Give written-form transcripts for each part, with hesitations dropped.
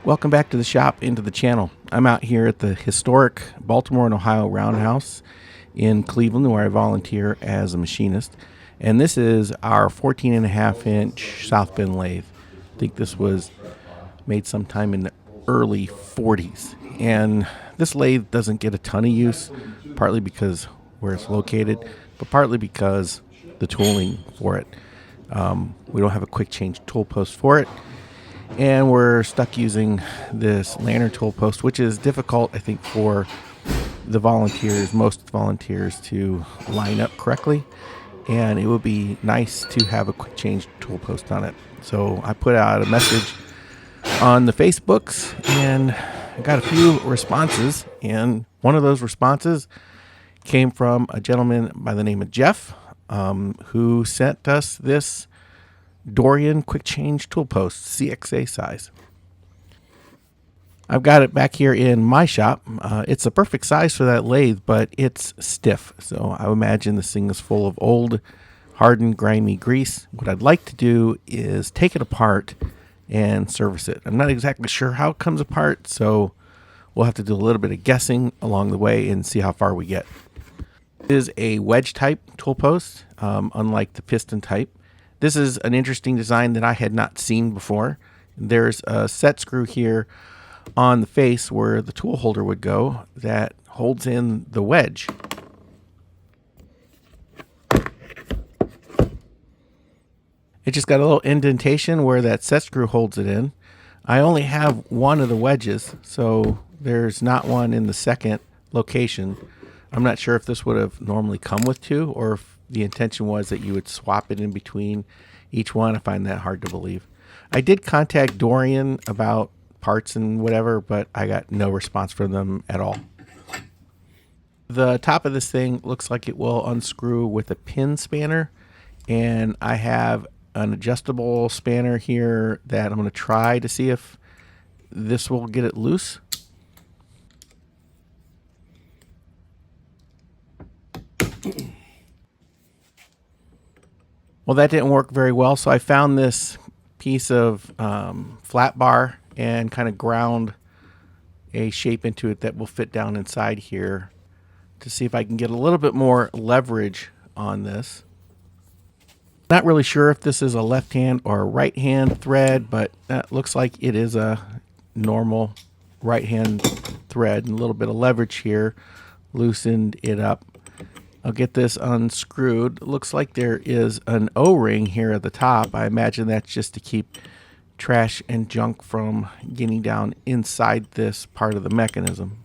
Welcome back to the shop and to the channel. I'm out here at the historic Baltimore and Ohio Roundhouse in Cleveland, where I volunteer as a machinist. And this is our 14.5-inch South Bend lathe. I think this was made sometime in the early 40s. And this lathe doesn't get a ton of use, partly because where it's located, but partly because the tooling for it. We don't have a quick change tool post for it, and we're stuck using this lantern tool post, which is difficult, I think, for the volunteers, most volunteers, to line up correctly. And it would be nice to have a quick change tool post on it. So I put out a message on the Facebooks, and I got a few responses. And one of those responses came from a gentleman by the name of Jeff, who sent us this Dorian quick change tool post, CXA size. I've got it back here in my shop. It's a perfect size for that lathe, but it's stiff. So I imagine this thing is full of old, hardened, grimy grease. What I'd like to do is take it apart and service it. I'm not exactly sure how it comes apart, so we'll have to do a little bit of guessing along the way and see how far we get. It is a wedge type tool post, unlike the piston type. This is an interesting design that I had not seen before. There's a set screw here on the face where the tool holder would go that holds in the wedge. It just got a little indentation where that set screw holds it in. I only have one of the wedges, so there's not one in the second location. I'm not sure if this would have normally come with two, or if the intention was that you would swap it in between each one. I find that hard to believe. I did contact Dorian about parts and whatever, but I got no response from them at all. The top of this thing looks like it will unscrew with a pin spanner, and I have an adjustable spanner here that I'm going to try to see if this will get it loose. Well, that didn't work very well, so I found this piece of flat bar and kind of ground a shape into it that will fit down inside here to see if I can get a little bit more leverage on this. Not really sure if this is a left hand or a right hand thread, but that looks like it is a normal right hand thread, and a little bit of leverage here loosened it up. I'll get this unscrewed. Looks like there is an O-ring here at the top. I imagine that's just to keep trash and junk from getting down inside this part of the mechanism.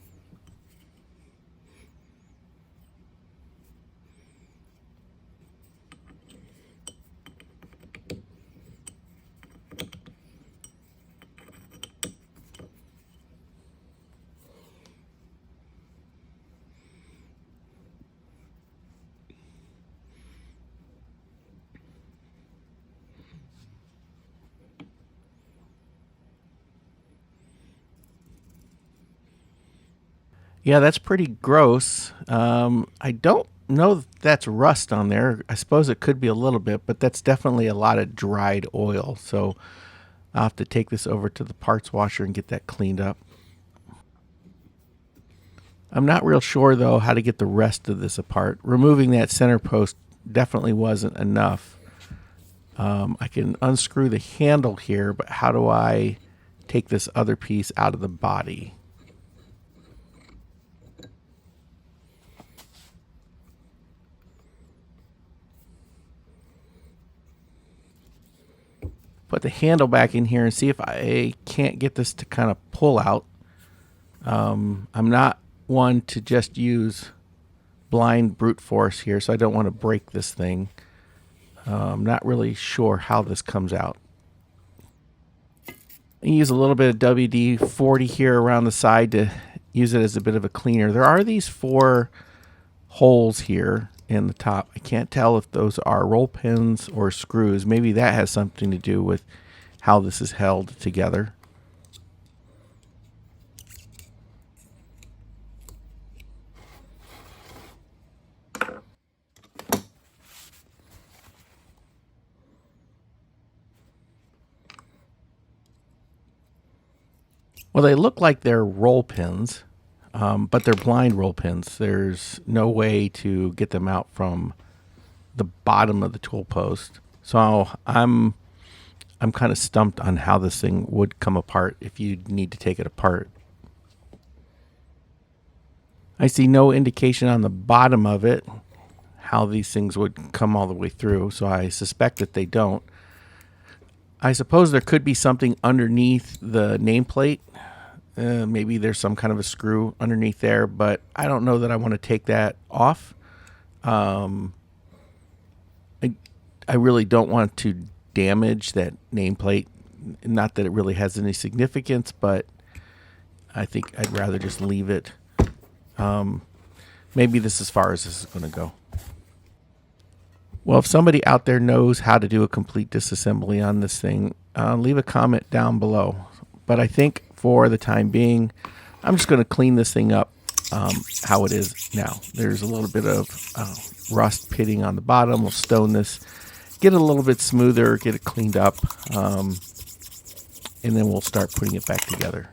Yeah, that's pretty gross. I don't know if that's rust on there. I suppose it could be a little bit, but that's definitely a lot of dried oil. So I'll have to take this over to the parts washer and get that cleaned up. I'm not real sure, though, how to get the rest of this apart. Removing that center post definitely wasn't enough. I can unscrew the handle here, but how do I take this other piece out of the body? Put the handle back in here and see if I can't get this to kind of pull out. I'm not one to just use blind brute force here, so I don't want to break this thing. I'm not really sure how this comes out. I use a little bit of WD-40 here around the side to use it as a bit of a cleaner. There are these 4 holes here in the top. I can't tell if those are roll pins or screws. Maybe that has something to do with how this is held together. Well, they look like they're roll pins, but they're blind roll pins. There's no way to get them out from the bottom of the tool post. So I'm kind of stumped on how this thing would come apart if you need to take it apart. I see no indication on the bottom of it how these things would come all the way through, so I suspect that they don't. I suppose there could be something underneath the nameplate. Maybe there's some kind of a screw underneath there, but I don't know that I want to take that off. Um, I really don't want to damage that nameplate. Not that it really has any significance, but I think I'd rather just leave it. Maybe this is as far as this is going to go. Well, if somebody out there knows how to do a complete disassembly on this thing, leave a comment down below. But I think for the time being, I'm just going to clean this thing up how it is now. There's a little bit of rust pitting on the bottom. We'll stone this, get it a little bit smoother, get it cleaned up, and then we'll start putting it back together.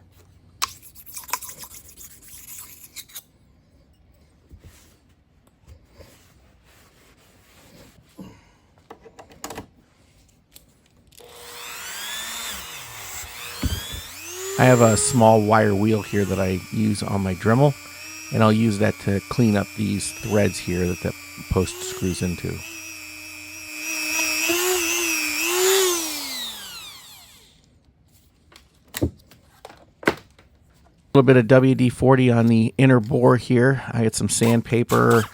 I have a small wire wheel here that I use on my Dremel, and I'll use that to clean up these threads here that the post screws into. A little bit of WD-40 on the inner bore here. I had some sandpaper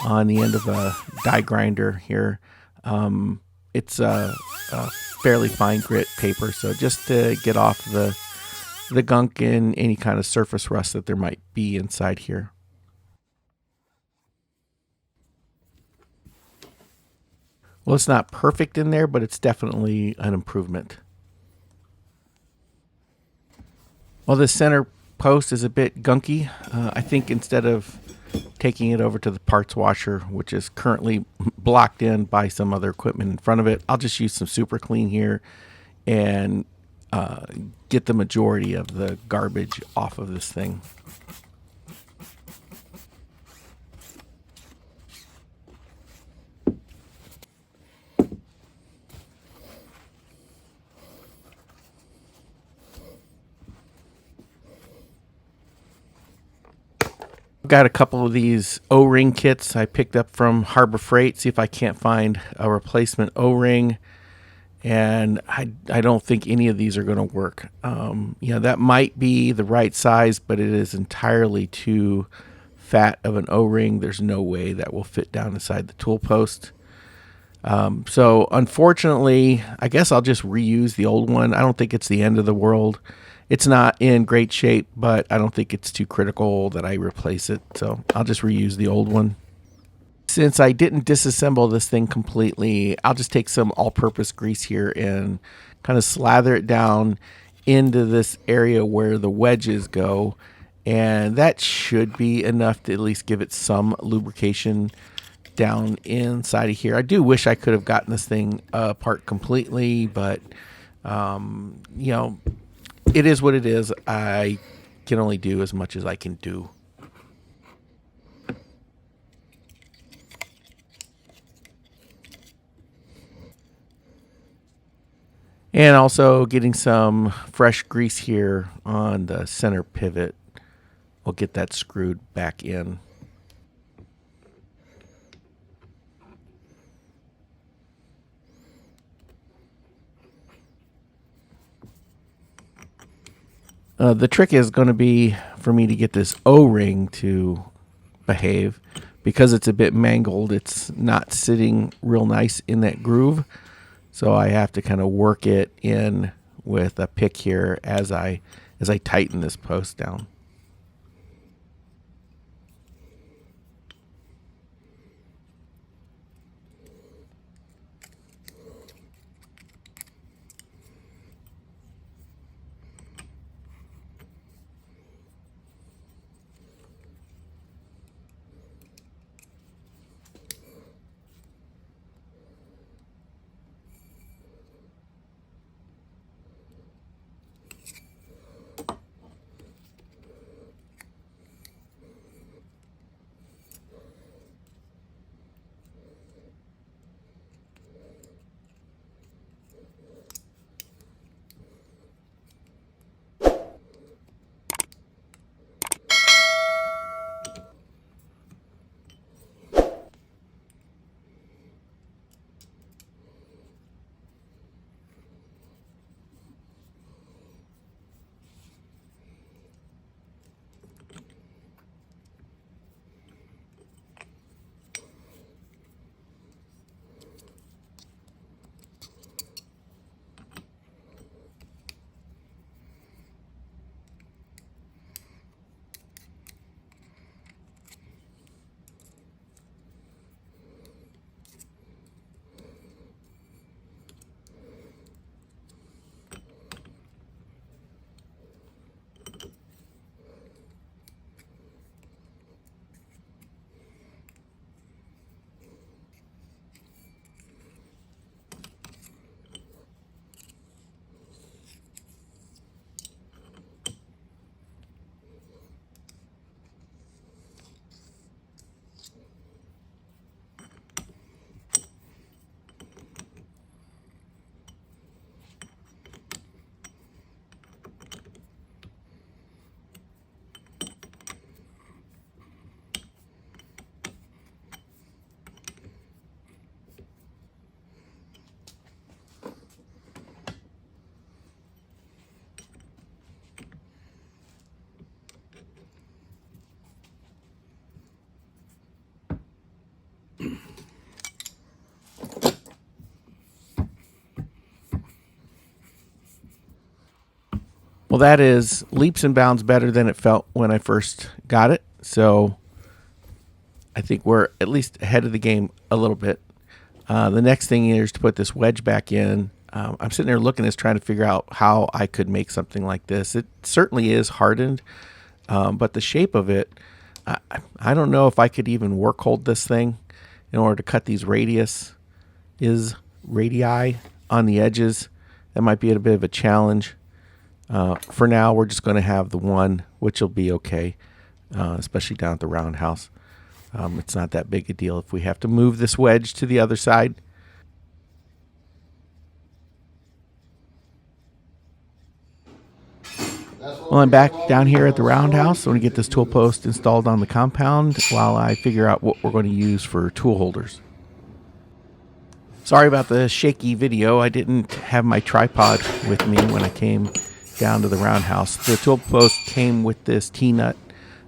on the end of a die grinder here. It's a fairly fine grit paper, so just to get off the gunk and any kind of surface rust that there might be inside here. Well, it's not perfect in there, but it's definitely an improvement. Well, this center post is a bit gunky. I think instead of taking it over to the parts washer, which is currently blocked in by some other equipment in front of it, I'll just use some super clean here and get the majority of the garbage off of this thing. Got a couple of these O-ring kits I picked up from Harbor Freight. See if I can't find a replacement O-ring. And I don't think any of these are going to work. That might be the right size, but it is entirely too fat of an O-ring. There's no way that will fit down inside the tool post. So unfortunately, I guess I'll just reuse the old one. I don't think it's the end of the world. It's not in great shape, but I don't think it's too critical that I replace it. So I'll just reuse the old one. Since I didn't disassemble this thing completely, I'll just take some all-purpose grease here and kind of slather it down into this area where the wedges go. And that should be enough to at least give it some lubrication down inside of here. I do wish I could have gotten this thing apart completely, but it is what it is. I can only do as much as I can do. And also getting some fresh grease here on the center pivot. We'll get that screwed back in. The trick is going to be for me to get this O-ring to behave. Because it's a bit mangled, it's not sitting real nice in that groove. So I have to kind of work it in with a pick here as I tighten this post down. Well, that is leaps and bounds better than it felt when I first got it. So I think we're at least ahead of the game a little bit. The next thing is to put this wedge back in. I'm sitting there looking at this, trying to figure out how I could make something like this. It certainly is hardened, but the shape of it, I don't know if I could even work hold this thing in order to cut these radii on the edges. That might be a bit of a challenge. For now, we're just going to have the one, which will be okay, especially down at the roundhouse. It's not that big a deal if we have to move this wedge to the other side. Well, I'm back down here at the roundhouse. I'm going to get this tool post installed on the compound while I figure out what we're going to use for tool holders. Sorry about the shaky video. I didn't have my tripod with me when I came down to the roundhouse. The tool post came with this T-nut,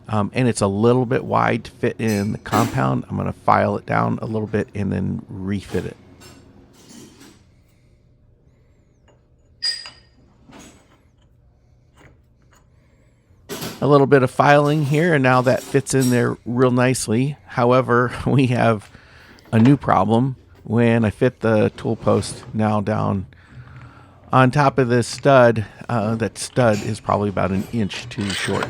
and it's a little bit wide to fit in the compound. I'm going to file it down a little bit and then refit it. A little bit of filing here, and now that fits in there real nicely. However, we have a new problem. When I fit the tool post now down on top of this stud, that stud is probably about an inch too short.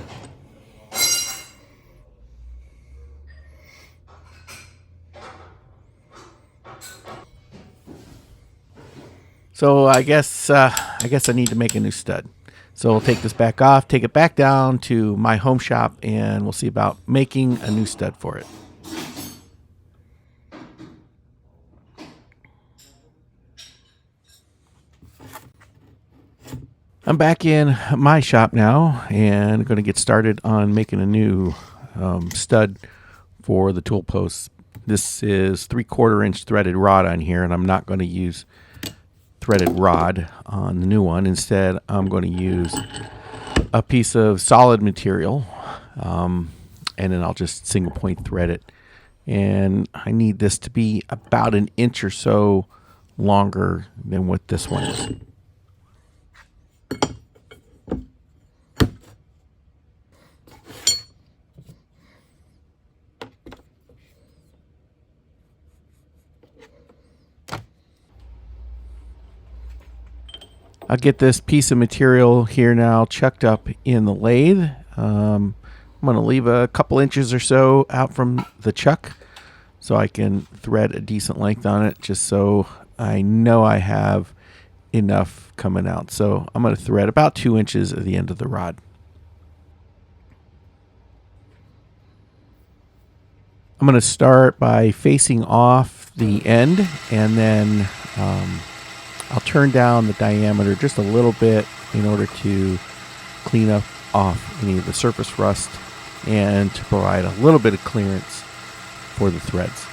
So I guess I need to make a new stud. So we'll take this back off, take it back down to my home shop, and we'll see about making a new stud for it. I'm back in my shop now and going to get started on making a new stud for the tool posts. This is 3/4 inch threaded rod on here, and I'm not going to use threaded rod on the new one. Instead, I'm going to use a piece of solid material, and then I'll just single point thread it. And I need this to be about an inch or so longer than what this one is. I'll get this piece of material here now chucked up in the lathe. I'm going to leave a couple inches or so out from the chuck so I can thread a decent length on it, just so I know I have enough coming out. So I'm going to thread about 2 inches at the end of the rod. I'm going to start by facing off the end, and then I'll turn down the diameter just a little bit in order to clean up off any of the surface rust and to provide a little bit of clearance for the threads.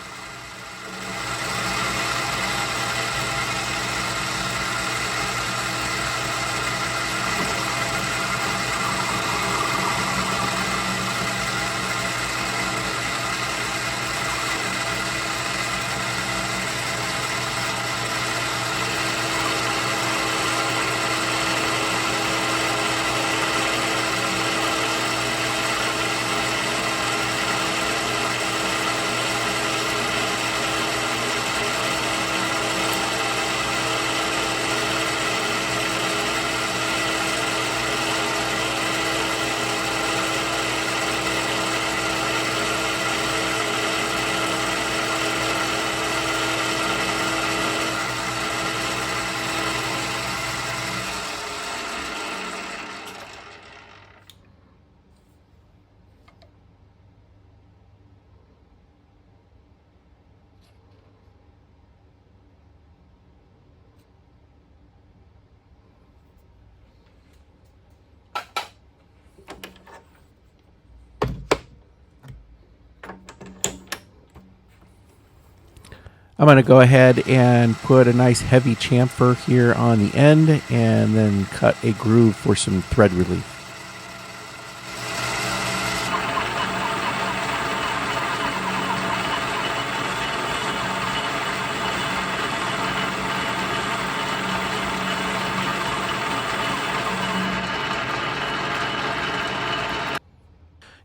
I'm going to go ahead and put a nice heavy chamfer here on the end and then cut a groove for some thread relief.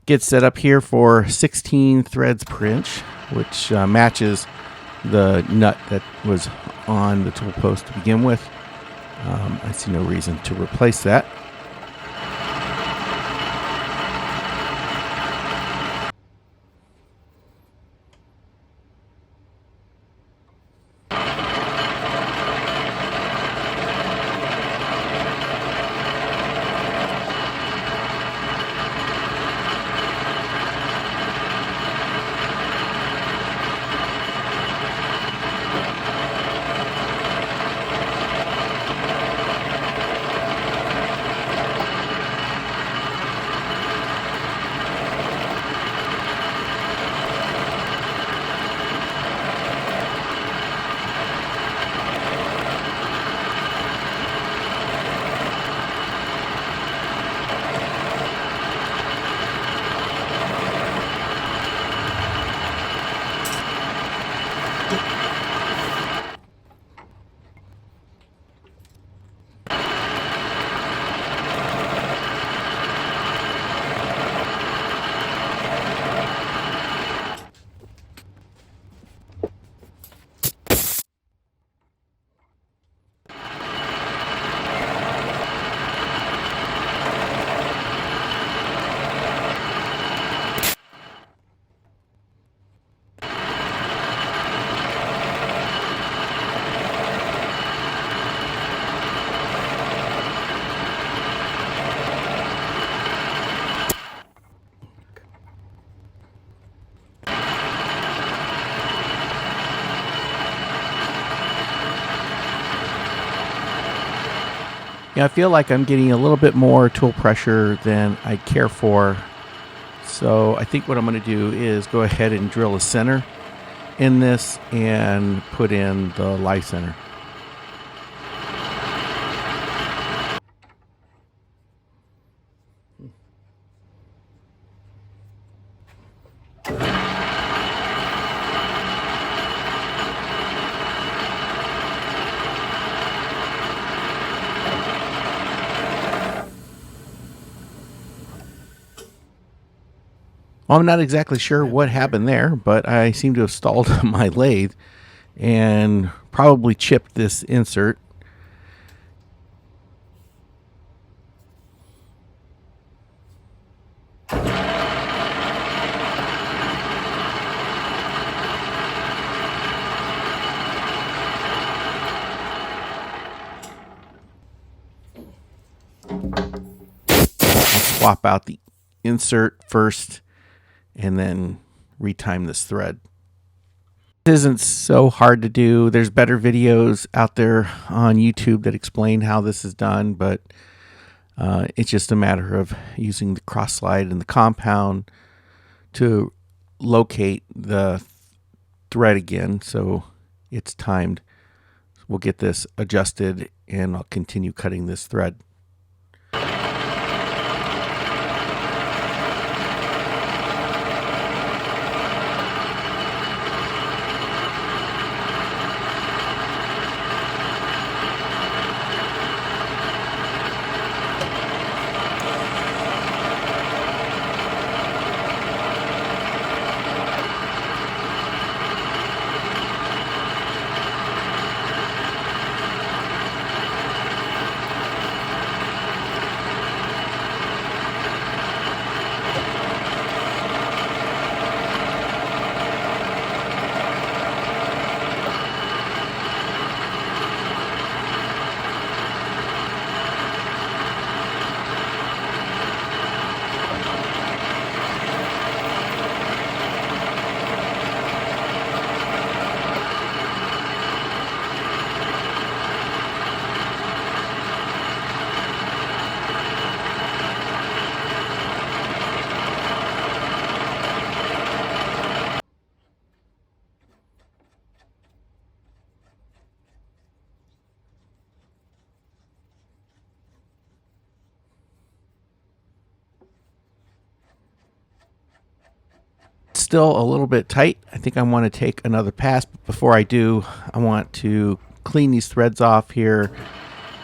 Get set up here for 16 threads per inch, which matches the nut that was on the tool post to begin with. I see no reason to replace that. Yeah, I feel like I'm getting a little bit more tool pressure than I care for. So I think what I'm going to do is go ahead and drill a center in this and put in the Lathe center. Well, I'm not exactly sure what happened there, but I seem to have stalled my lathe and probably chipped this insert. I'll swap out the insert first and then retime this thread. It isn't so hard to do. There's better videos out there on YouTube that explain how this is done, but it's just a matter of using the cross slide and the compound to locate the thread again so it's timed. We'll get this adjusted and I'll continue cutting this thread. Still a little bit tight. I think I want to take another pass, but before I do, I want to clean these threads off here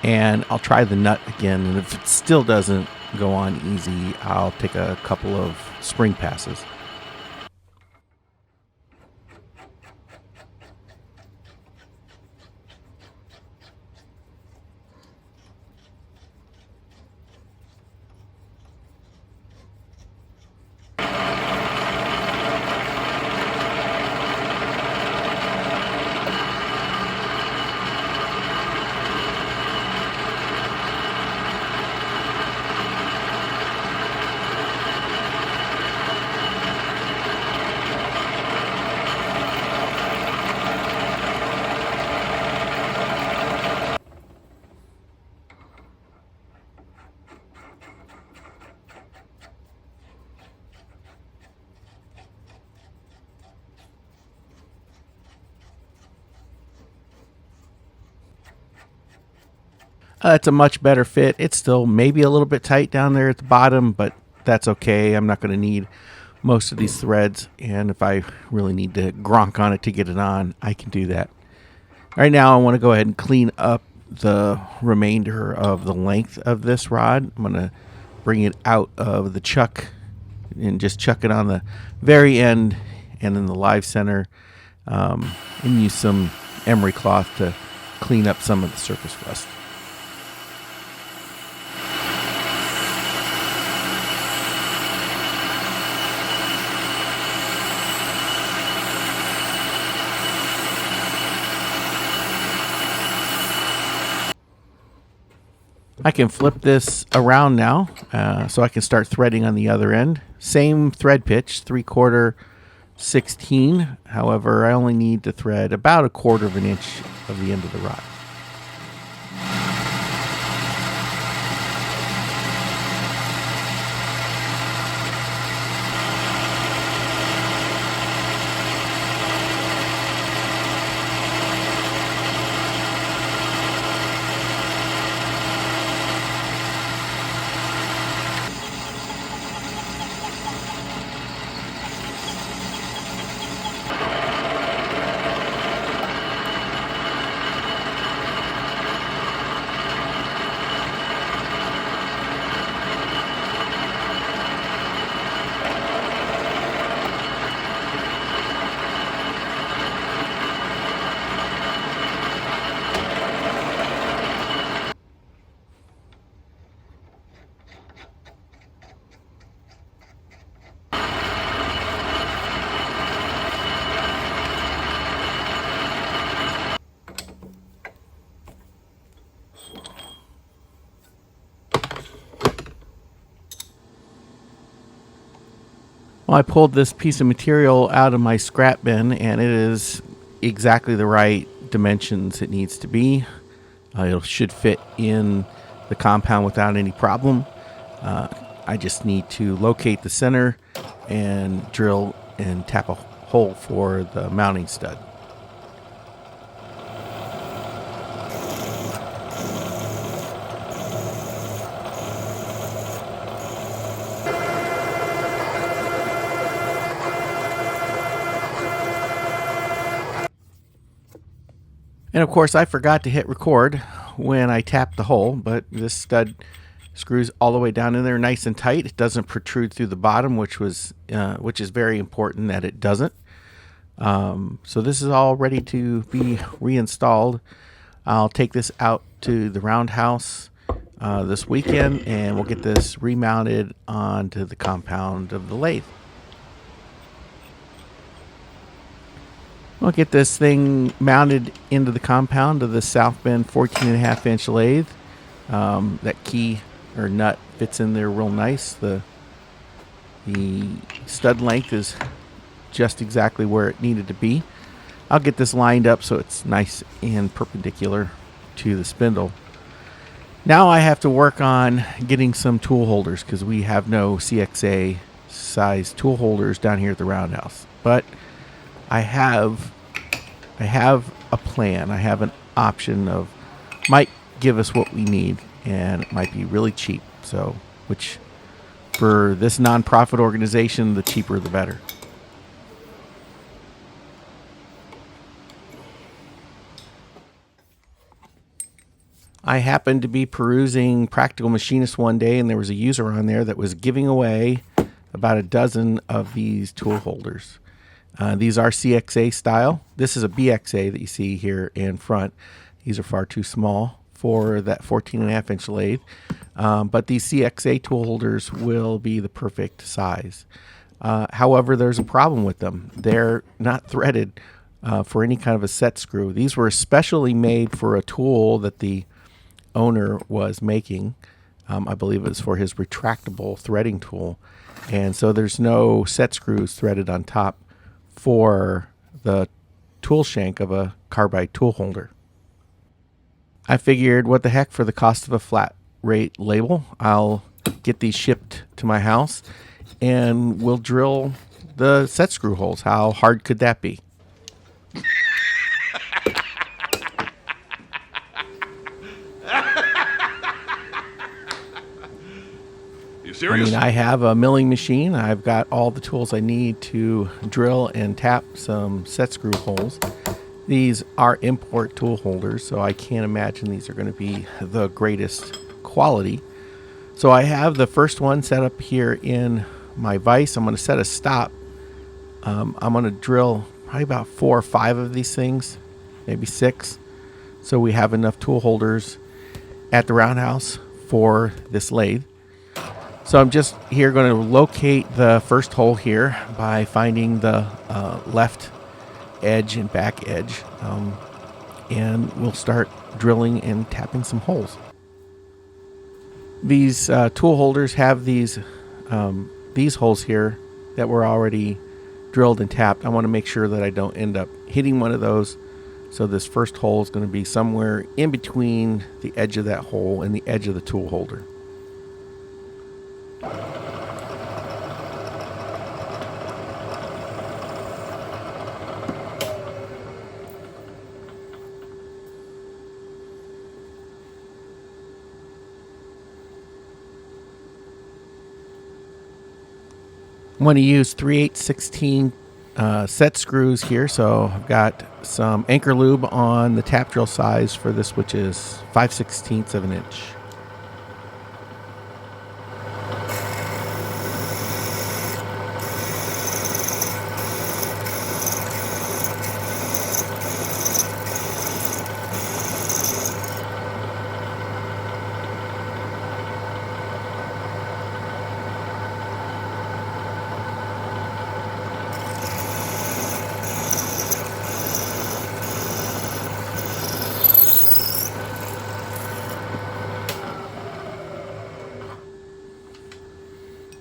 and I'll try the nut again, and if it still doesn't go on easy, I'll take a couple of spring passes. It's a much better fit. It's still maybe a little bit tight down there at the bottom, but that's okay. I'm not going to need most of these threads, and if I really need to gronk on it to get it on, I can do that. Right now I want to go ahead and clean up the remainder of the length of this rod. I'm going to bring it out of the chuck and just chuck it on the very end and in the live center, and use some emery cloth to clean up some of the surface rust. I can flip this around now, so I can start threading on the other end. Same thread pitch, 3/4 16. However, I only need to thread about 1/4 of an inch of the end of the rod. Well, I pulled this piece of material out of my scrap bin, and it is exactly the right dimensions it needs to be. It should fit in the compound without any problem. I just need to locate the center and drill and tap a hole for the mounting stud. And of course, I forgot to hit record when I tapped the hole, but this stud screws all the way down in there nice and tight. It doesn't protrude through the bottom, which is very important that it doesn't. So this is all ready to be reinstalled. I'll take this out to the roundhouse this weekend, and we'll get this remounted onto the compound of the lathe. We'll get this thing mounted into the compound of the South Bend 14.5 inch lathe. That key or nut fits in there real nice. The stud length is just exactly where it needed to be. I'll get this lined up so it's nice and perpendicular to the spindle. Now I have to work on getting some tool holders because we have no CXA size tool holders down here at the roundhouse. But I have a plan. I have an option of might give us what we need, and it might be really cheap. So, which for this nonprofit organization, the cheaper the better. I happened to be perusing Practical Machinist one day, and there was a user on there that was giving away about a dozen of these tool holders. These are CXA style. This is a BXA that you see here in front. These are far too small for that 14.5-inch lathe. But these CXA tool holders will be the perfect size. However, there's a problem with them. They're not threaded for any kind of a set screw. These were especially made for a tool that the owner was making. I believe it was for his retractable threading tool. And so there's no set screws threaded on top for the tool shank of a carbide tool holder. I figured, what the heck, for the cost of a flat rate label, I'll get these shipped to my house and we'll drill the set screw holes. How hard could that be? You serious? I mean, I have a milling machine. I've got all the tools I need to drill and tap some set screw holes. These are import tool holders, so I can't imagine these are going to be the greatest quality. So I have the first one set up here in my vise. I'm going to set a stop. I'm going to drill probably about 4 or 5 of these things, maybe 6. So we have enough tool holders at the roundhouse for this lathe. So I'm just here going to locate the first hole here by finding the left edge and back edge, and we'll start drilling and tapping some holes. These tool holders have these holes here that were already drilled and tapped. I want to make sure that I don't end up hitting one of those. So this first hole is going to be somewhere in between the edge of that hole and the edge of the tool holder. I'm going to use 3/8/16 set screws here. So I've got some anchor lube on the tap drill size for this, which is 5/16 of an inch.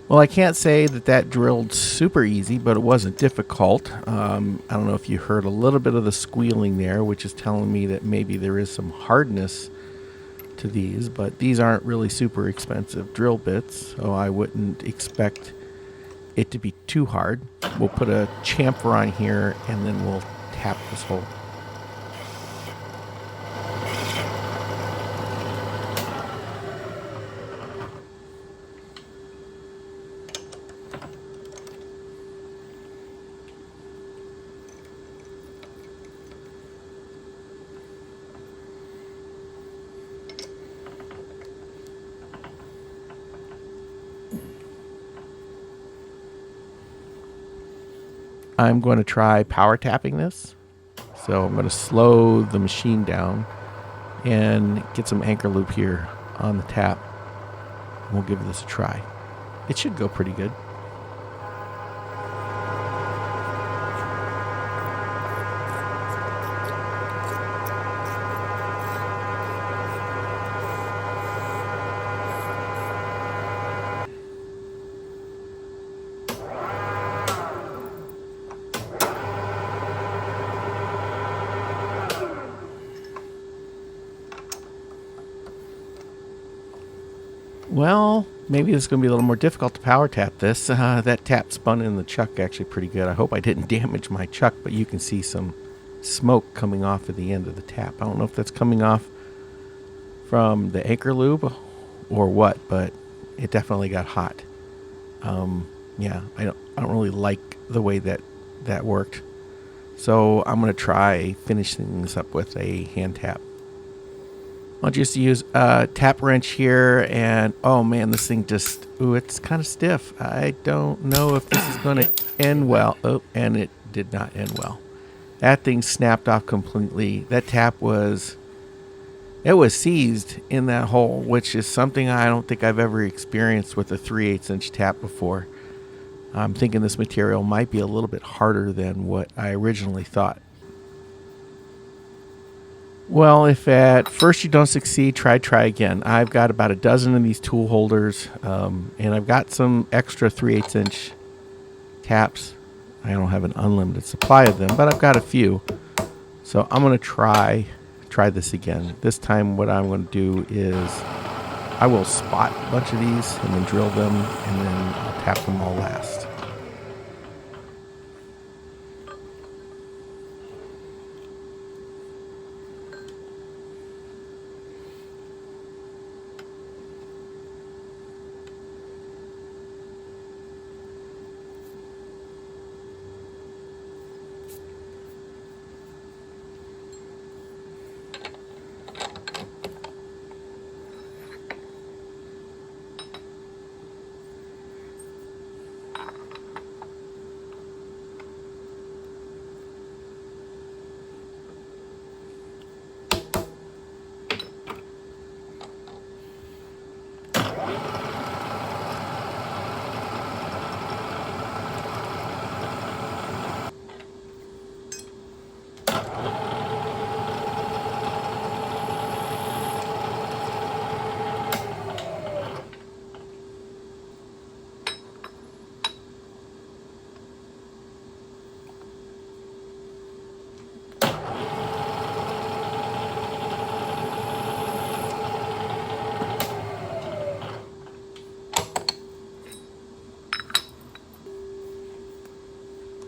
Well, I can't say that drilled super easy, but it wasn't difficult. I don't know if you heard a little bit of the squealing there, which is telling me that maybe there is some hardness to these, but these aren't really super expensive drill bits, so I wouldn't expect it to be too hard. We'll put a chamfer on here and then we'll tap this hole. I'm going to try power tapping this. So I'm going to slow the machine down and get some anchor loop here on the tap. We'll give this a try. It should go pretty good. Well, maybe it's going to be a little more difficult to power tap this. That tap spun in the chuck actually pretty good. I hope I didn't damage my chuck, but you can see some smoke coming off at the end of the tap. I don't know if that's coming off from the anchor lube or what, but it definitely got hot. Yeah, I don't really like the way that worked. So I'm going to try finishing this up with a hand tap. I'll just use a tap wrench here, and oh man, this thing just, ooh, it's kind of stiff. I don't know if this is going to end well. Oh, and it did not end well. That thing snapped off completely. That tap was, it was seized in that hole, which is something I don't think I've ever experienced with a 3/8 inch tap before. I'm thinking this material might be a little bit harder than what I originally thought. Well, if at first you don't succeed, try again. I've got about a dozen of these tool holders, and I've got some extra 3/8 inch taps. I don't have an unlimited supply of them, but I've got a few. So I'm going to try this again. This time what I'm going to do is I will spot a bunch of these and then drill them, and then I'll tap them all last.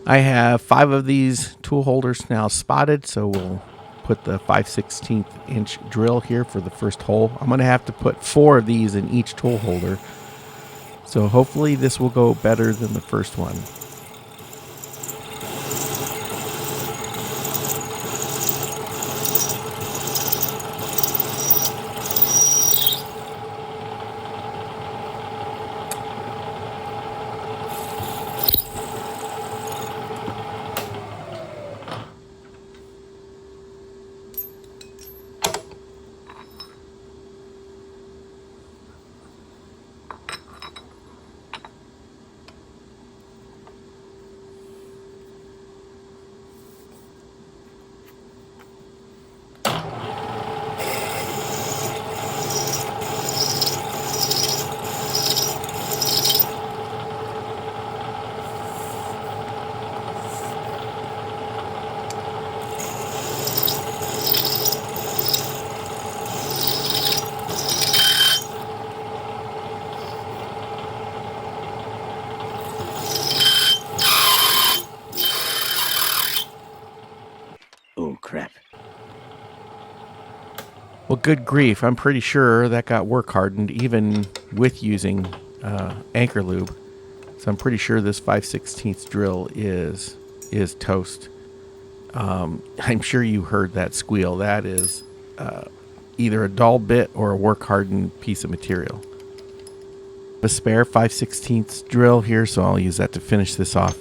I have 5 of these tool holders now spotted, so we'll put the 5/16 inch drill here for the first hole. I'm going to have to put 4 of these in each tool holder, so hopefully this will go better than the first one. Oh, crap. Well, good grief, I'm pretty sure that got work hardened even with using anchor lube. So I'm pretty sure this 5/16 drill is toast. I'm sure you heard that squeal. That is either a dull bit or a work hardened piece of material. A spare 5/16 drill here, so I'll use that to finish this off.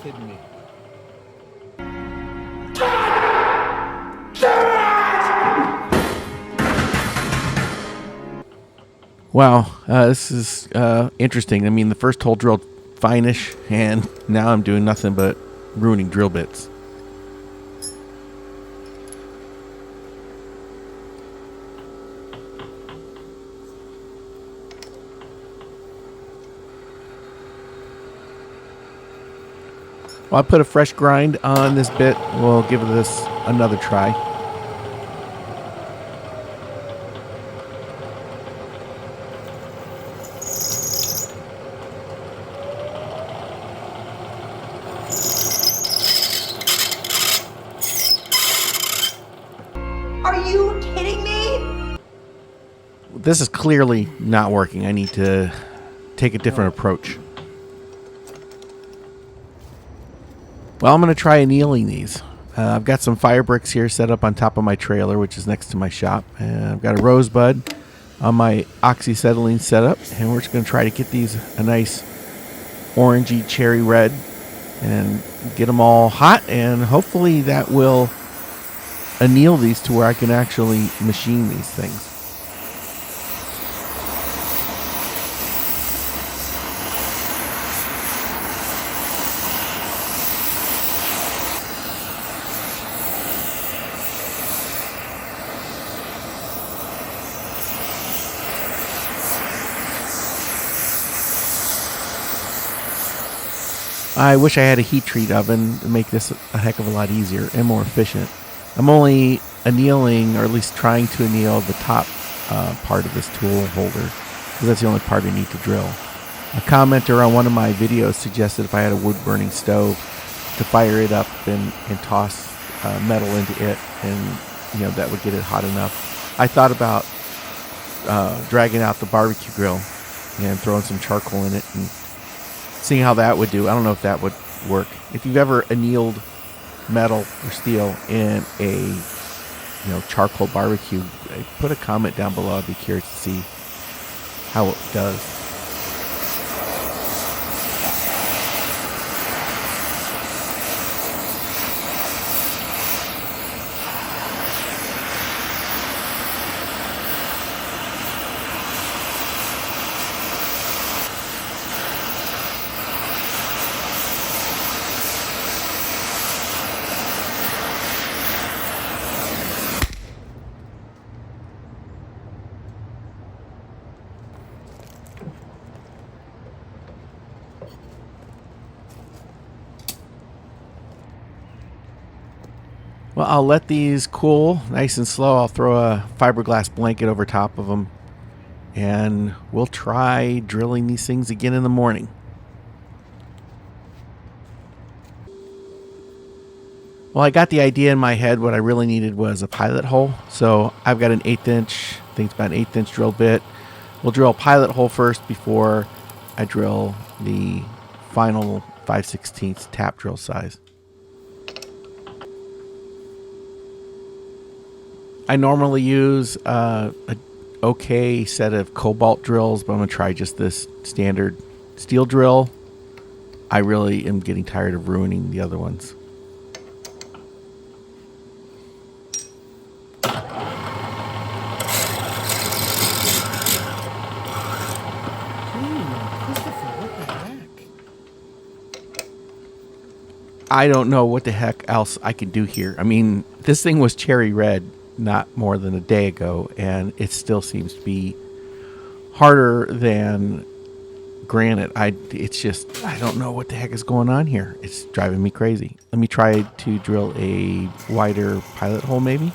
Kidding me. Wow, this is interesting. I mean, the first hole drilled fine-ish, and now I'm doing nothing but ruining drill bits. Well, I put a fresh grind on this bit. We'll give this another try. Are you kidding me? This is clearly not working. I need to take a different approach. Well, I'm going to try annealing these. I've got some fire bricks here set up on top of my trailer, which is next to my shop. And I've got a rosebud on my oxyacetylene setup. And we're just going to try to get these a nice orangey cherry red and get them all hot. And hopefully that will anneal these to where I can actually machine these things. I wish I had a heat treat oven to make this a heck of a lot easier and more efficient. I'm only annealing, or at least trying to anneal, the top part of this tool holder, because that's the only part I need to drill. A commenter on one of my videos suggested if I had a wood-burning stove, to fire it up and toss metal into it, and that would get it hot enough. I thought about dragging out the barbecue grill and throwing some charcoal in it and seeing how that would do. I don't know if that would work. If you've ever annealed metal or steel in a charcoal barbecue, put a comment down below. I'd be curious to see how it does. Well, I'll let these cool nice and slow. I'll throw a fiberglass blanket over top of them, and we'll try drilling these things again in the morning. Well, I got the idea in my head. What I really needed was a pilot hole. So I've got an 1/8 inch, I think it's about an 1/8 inch drill bit. We'll drill a pilot hole first before I drill the final 5/16 tap drill size. I normally use a okay set of cobalt drills, but I'm going to try just this standard steel drill. I really am getting tired of ruining the other ones. I don't know what the heck else I can do here. I mean, this thing was cherry red not more than a day ago, and it still seems to be harder than granite. It's just, I don't know what the heck is going on here. It's driving me crazy. Let me try to drill a wider pilot hole maybe.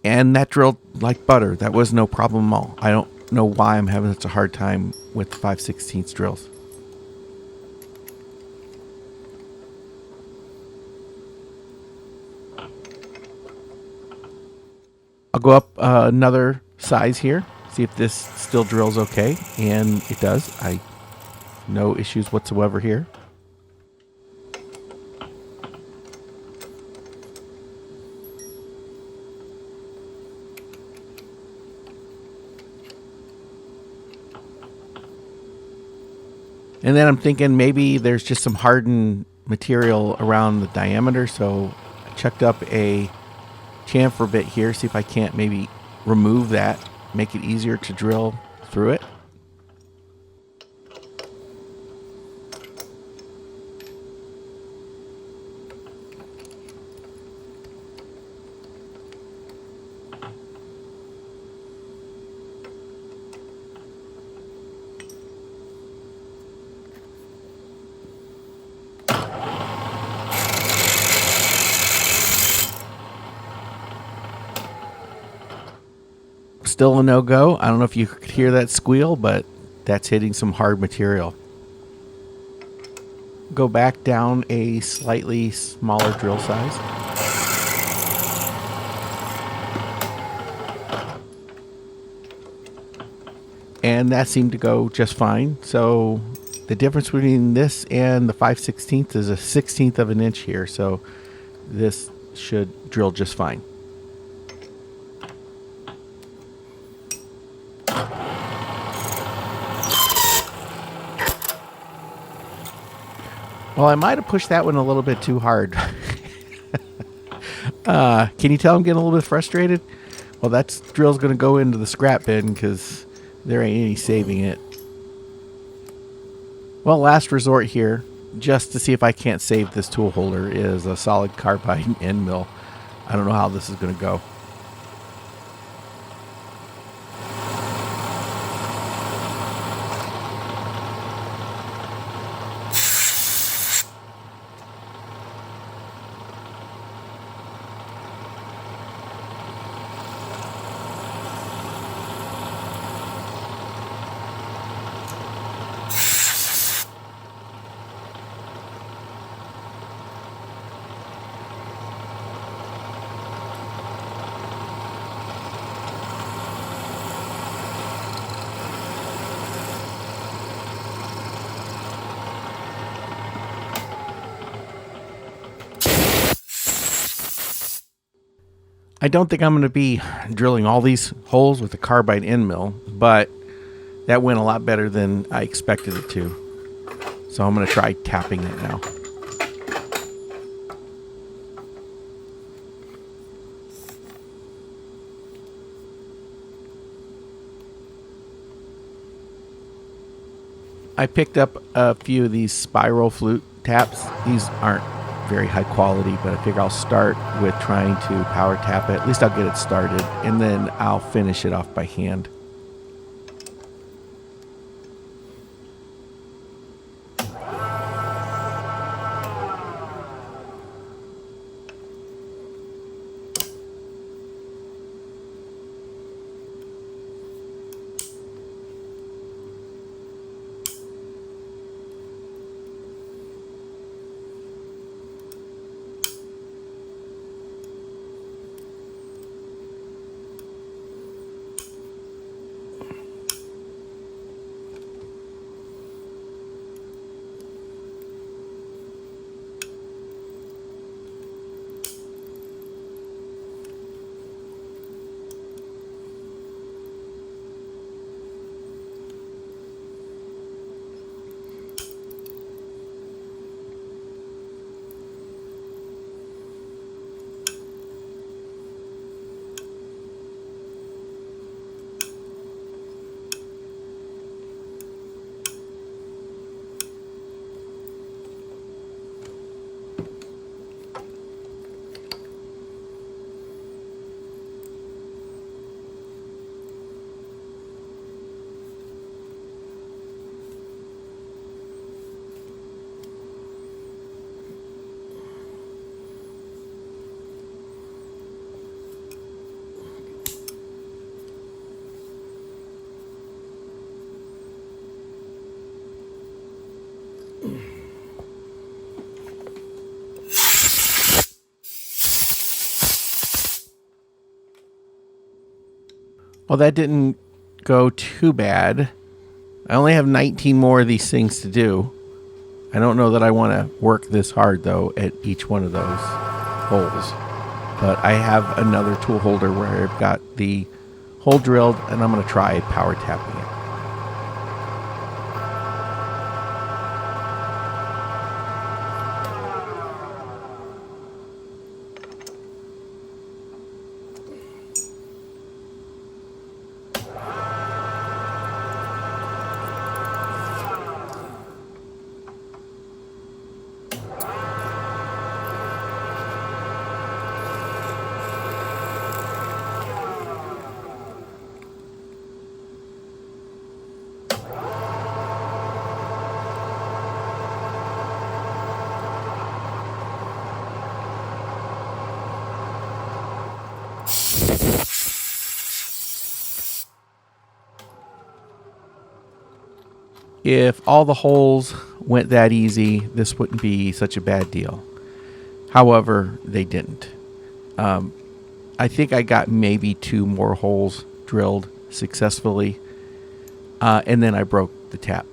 And that drilled like butter. That was no problem at all. I don't know why I'm having such a hard time with 5/16 drills. I'll go up another size here, see if this still drills okay, and it does. No issues whatsoever here. And then I'm thinking maybe there's just some hardened material around the diameter, so I chucked up a chamfer bit here, see if I can't maybe remove that, make it easier to drill through it. Still a no-go. I don't know if you could hear that squeal, but that's hitting some hard material. Go back down a slightly smaller drill size. And that seemed to go just fine. So the difference between this and the 5/16 is a 16th of an inch here. So this should drill just fine. Well, I might have pushed that one a little bit too hard. Can you tell I'm getting a little bit frustrated? Well, that drill's going to go into the scrap bin because there ain't any saving it. Well, last resort here, just to see if I can't save this tool holder, is a solid carbide end mill. I don't know how this is going to go. I don't think I'm going to be drilling all these holes with a carbide end mill, but that went a lot better than I expected it to. So I'm going to try tapping it now. I picked up a few of these spiral flute taps. These aren't very high quality, but I figure I'll start with trying to power tap it. At least I'll get it started, and then I'll finish it off by hand. Well, that didn't go too bad. I only have 19 more of these things to do. I don't know that I want to work this hard, though, at each one of those holes. But I have another tool holder where I've got the hole drilled, and I'm going to try power tapping it. If all the holes went that easy, this wouldn't be such a bad deal. However, they didn't. I think I got maybe 2 more holes drilled successfully, and then I broke the tap,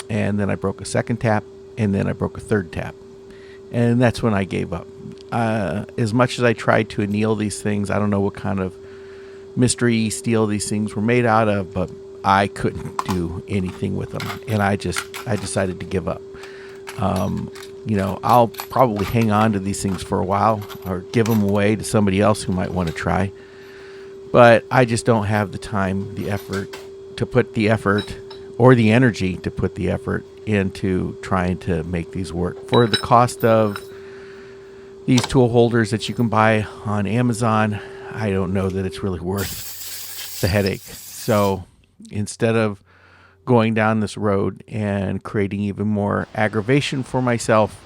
and then I broke a second tap, and then I broke a third tap, and that's when I gave up. As much as I tried to anneal these things, I don't know what kind of mystery steel these things were made out of, but I couldn't do anything with them, and I decided to give up. I'll probably hang on to these things for a while or give them away to somebody else who might want to try. But I just don't have the time, the effort to put the effort or the energy to put the effort into trying to make these work. For the cost of these tool holders that you can buy on Amazon, I don't know that it's really worth the headache. So instead of going down this road and creating even more aggravation for myself,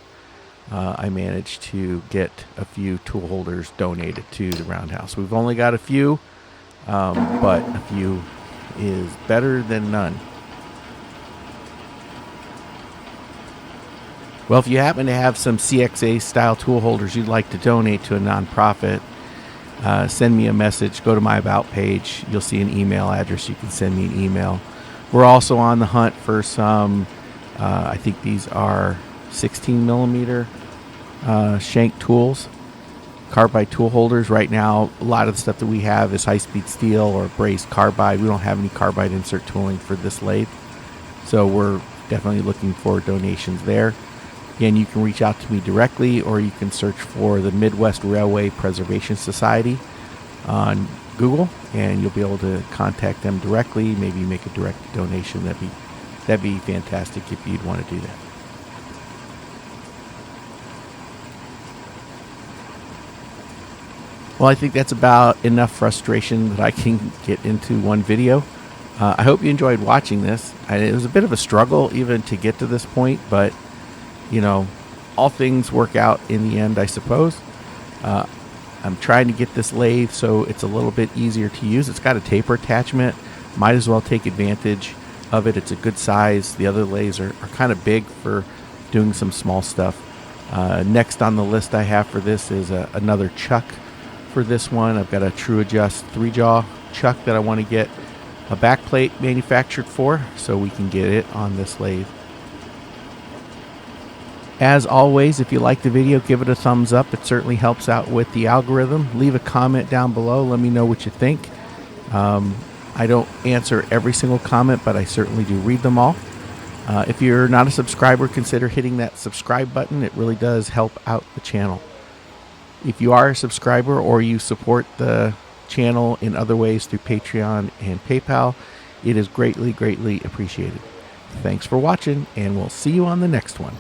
I managed to get a few tool holders donated to the Roundhouse. We've only got a few, but a few is better than none. Well, if you happen to have some CXA style tool holders you'd like to donate to a nonprofit, send me a message. Go to my About page. You'll see an email address. You can send me an email. We're also on the hunt for some, I think these are 16 millimeter shank tools, carbide tool holders. Right now, a lot of the stuff that we have is high-speed steel or brazed carbide. We don't have any carbide insert tooling for this lathe, so we're definitely looking for donations there. Again, you can reach out to me directly, or you can search for the Midwest Railway Preservation Society on Google, and you'll be able to contact them directly. Maybe make a direct donation. That'd be fantastic if you'd want to do that. Well, I think that's about enough frustration that I can get into one video. I hope you enjoyed watching this. It was a bit of a struggle even to get to this point, but all things work out in the end, I suppose. I'm trying to get this lathe so it's a little bit easier to use. It's got a taper attachment. Might as well take advantage of it. It's a good size. The other lathes are kind of big for doing some small stuff. Next on the list I have for this is another chuck for this one. I've got a True Adjust 3-jaw chuck that I want to get a back plate manufactured for so we can get it on this lathe. As always, if you like the video, give it a thumbs up. It certainly helps out with the algorithm. Leave a comment down below. Let me know what you think. I don't answer every single comment, but I certainly do read them all. If you're not a subscriber, consider hitting that subscribe button. It really does help out the channel. If you are a subscriber or you support the channel in other ways through Patreon and PayPal, it is greatly, greatly appreciated. Thanks for watching, and we'll see you on the next one.